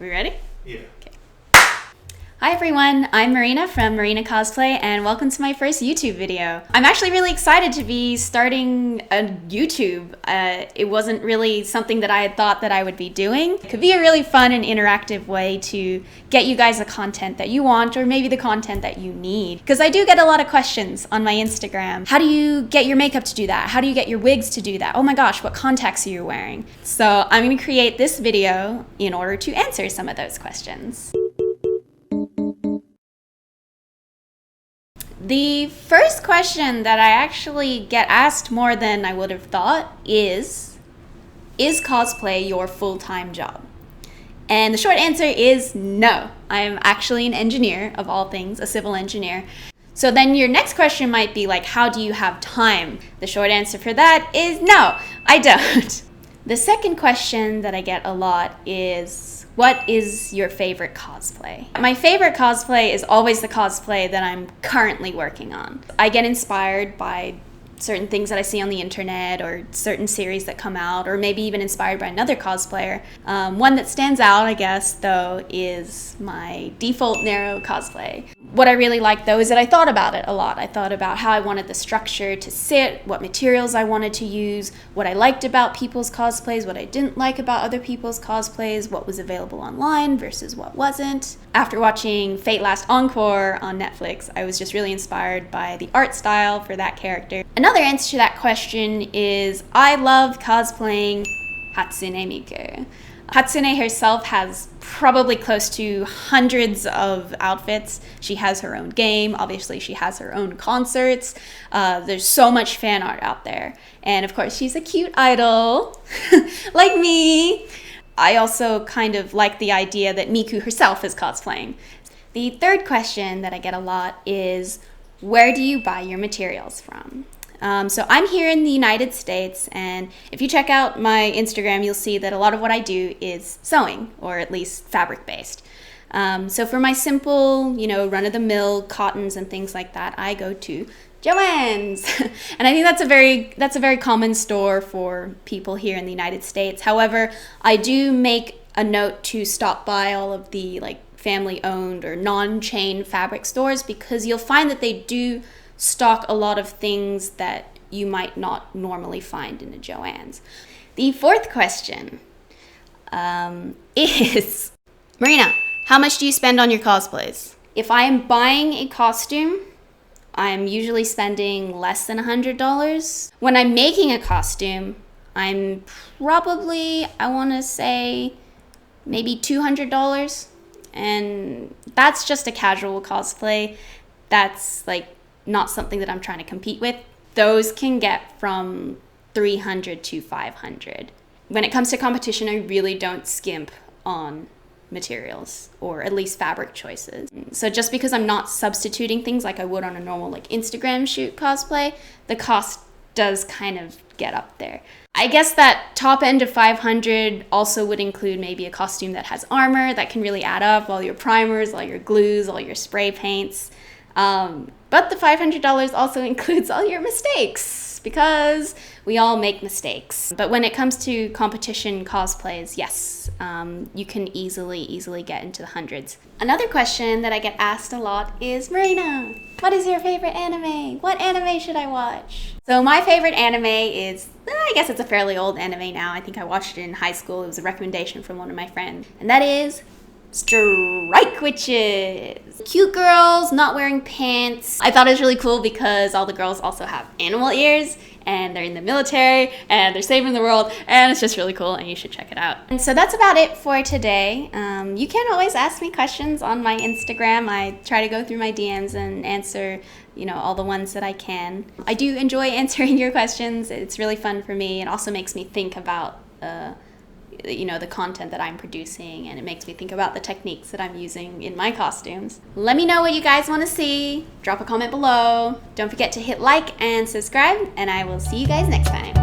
We ready? Yeah. Okay. Hi everyone, I'm Marina from Marina Cosplay and welcome to my first YouTube video. I'm actually really excited to be starting a YouTube. It wasn't really something that I had thought that I would be doing. It could be a really fun and interactive way to get you guys the content that you want or maybe the content that you need. Because I do get a lot of questions on my Instagram. How do you get your makeup to do that? How do you get your wigs to do that? Oh my gosh, what contacts are you wearing? So I'm going to create this video in order to answer some of those questions. The first question that I actually get asked more than I would have thought is cosplay your full-time job? And the short answer is no. I'm actually an engineer, of all things, a civil engineer. So then your next question might be like, how do you have time? The short answer for that is no, I don't. The second question that I get a lot is, what is your favorite cosplay? My favorite cosplay is always the cosplay that I'm currently working on. I get inspired by certain things that I see on the internet or certain series that come out, or maybe even inspired by another cosplayer. One that stands out, I guess, though, is my default Nero cosplay. What I really like, though, is that I thought about it a lot. I thought about how I wanted the structure to sit, what materials I wanted to use, what I liked about people's cosplays, what I didn't like about other people's cosplays, what was available online versus what wasn't. After watching Fate Last Encore on Netflix, I was just really inspired by the art style for that character. Another answer to that question is I love cosplaying Hatsune Miku. Hatsune herself has probably close to hundreds of outfits. She has her own game. Obviously, she has her own concerts. There's so much fan art out there. And of course, she's a cute idol, like me. I also kind of like the idea that Miku herself is cosplaying. The third question that I get a lot is, where do you buy your materials from? So I'm here in the United States, and if you check out my Instagram, you'll see that a lot of what I do is sewing, or at least fabric-based. So for my simple, run-of-the-mill cottons and things like that, I go to Joann's. And I think that's a very common store for people here in the United States. However, I do make a note to stop by all of the family-owned or non-chain fabric stores, because you'll find that they do stock a lot of things that you might not normally find in a Joann's. The fourth question is, Marina, how much do you spend on your cosplays? If I am buying a costume, I'm usually spending less than $100. When I'm making a costume, I'm probably, I want to say, maybe $200. And that's just a casual cosplay. That's not something that I'm trying to compete with. Those can get from $300 to $500. When it comes to competition, I really don't skimp on materials, or at least fabric choices. So just because I'm not substituting things like I would on a normal Instagram shoot cosplay, the cost does kind of get up there. I guess that top end of $500 also would include maybe a costume that has armor that can really add up, all your primers, all your glues, all your spray paints. But the $500 also includes all your mistakes, because we all make mistakes. But when it comes to competition cosplays, yes, you can easily get into the hundreds. Another question that I get asked a lot is, Marina, what is your favorite anime? What anime should I watch? So my favorite anime is, I guess it's a fairly old anime now. I think I watched it in high school. It was a recommendation from one of my friends. And that is Strike Witches. Cute girls not wearing pants. I thought it was really cool because all the girls also have animal ears, and they're in the military, and they're saving the world, and it's just really cool, and you should check it out. And so that's about it for today. You can always ask me questions on my Instagram. I try to go through my DMs and answer all the ones that I can. I do enjoy answering your questions. It's really fun for me. It also makes me think about the content that I'm producing, and it makes me think about the techniques that I'm using in my costumes. Let me know what you guys want to see. Drop a comment below. Don't forget to hit like and subscribe, and I will see you guys next time.